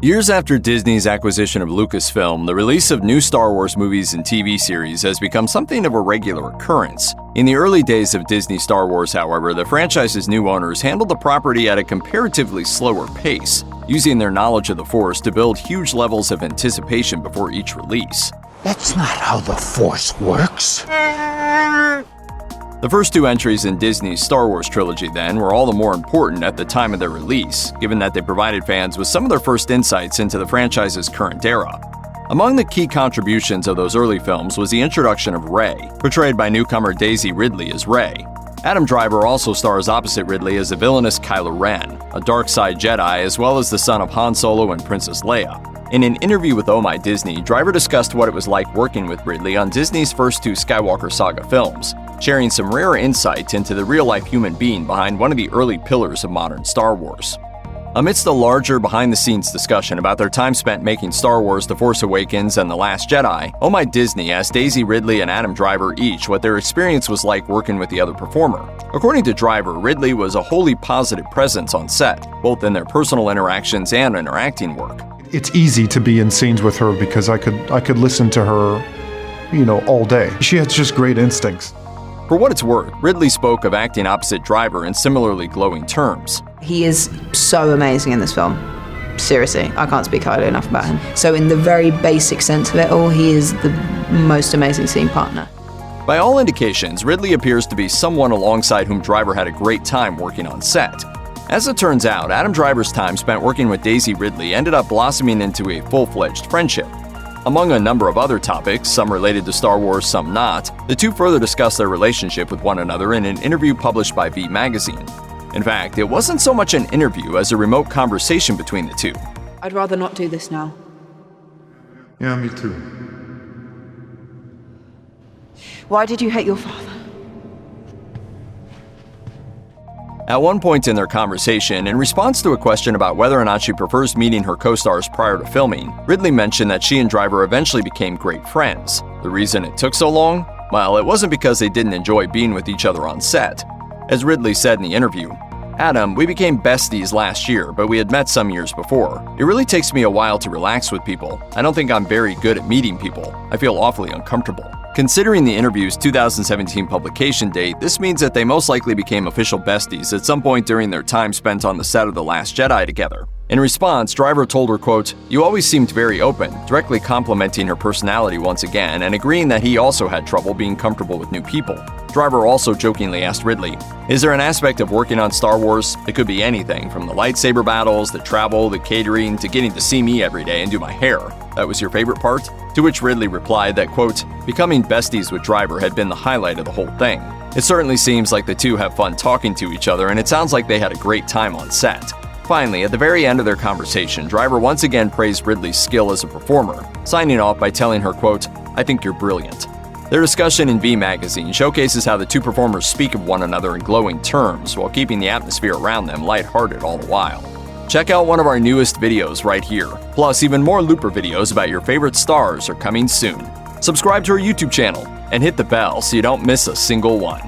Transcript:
Years after Disney's acquisition of Lucasfilm, the release of new Star Wars movies and TV series has become something of a regular occurrence. In the early days of Disney Star Wars, however, the franchise's new owners handled the property at a comparatively slower pace, using their knowledge of the Force to build huge levels of anticipation before each release. That's not how the Force works. The first two entries in Disney's Star Wars trilogy, then, were all the more important at the time of their release, given that they provided fans with some of their first insights into the franchise's current era. Among the key contributions of those early films was the introduction of Rey, portrayed by newcomer Daisy Ridley as Rey. Adam Driver also stars opposite Ridley as the villainous Kylo Ren, a dark side Jedi, as well as the son of Han Solo and Princess Leia. In an interview with Oh My Disney, Driver discussed what it was like working with Ridley on Disney's first two Skywalker saga films, sharing some rare insight into the real-life human being behind one of the early pillars of modern Star Wars. Amidst a larger behind-the-scenes discussion about their time spent making Star Wars The Force Awakens and The Last Jedi, Oh My Disney asked Daisy Ridley and Adam Driver each what their experience was like working with the other performer. According to Driver, Ridley was a wholly positive presence on set, both in their personal interactions and in her acting work. It's easy to be in scenes with her because I could listen to her, all day. She has just great instincts. For what it's worth, Ridley spoke of acting opposite Driver in similarly glowing terms. He is so amazing in this film. Seriously, I can't speak highly enough about him. So in the very basic sense of it all, he is the most amazing scene partner. By all indications, Ridley appears to be someone alongside whom Driver had a great time working on set. As it turns out, Adam Driver's time spent working with Daisy Ridley ended up blossoming into a full-fledged friendship. Among a number of other topics, some related to Star Wars, some not, the two further discussed their relationship with one another in an interview published by V Magazine. In fact, it wasn't so much an interview as a remote conversation between the two. I'd rather not do this now. Yeah, me too. Why did you hate your father? At one point in their conversation, in response to a question about whether or not she prefers meeting her co-stars prior to filming, Ridley mentioned that she and Driver eventually became great friends. The reason it took so long? Well, it wasn't because they didn't enjoy being with each other on set. As Ridley said in the interview, "Adam, we became besties last year, but we had met some years before. It really takes me a while to relax with people. I don't think I'm very good at meeting people. I feel awfully uncomfortable." Considering the interview's 2017 publication date, this means that they most likely became official besties at some point during their time spent on the set of The Last Jedi together. In response, Driver told her, quote, "You always seemed very open," directly complimenting her personality once again and agreeing that he also had trouble being comfortable with new people. Driver also jokingly asked Ridley, "Is there an aspect of working on Star Wars? It could be anything, from the lightsaber battles, the travel, the catering, to getting to see me every day and do my hair. That was your favorite part?" To which Ridley replied that, quote, "Becoming besties with Driver had been the highlight of the whole thing. It certainly seems like the two have fun talking to each other, and it sounds like they had a great time on set." Finally, at the very end of their conversation, Driver once again praised Ridley's skill as a performer, signing off by telling her, quote, "I think you're brilliant." Their discussion in V Magazine showcases how the two performers speak of one another in glowing terms while keeping the atmosphere around them lighthearted all the while. Check out one of our newest videos right here. Plus, even more Looper videos about your favorite stars are coming soon. Subscribe to our YouTube channel and hit the bell so you don't miss a single one.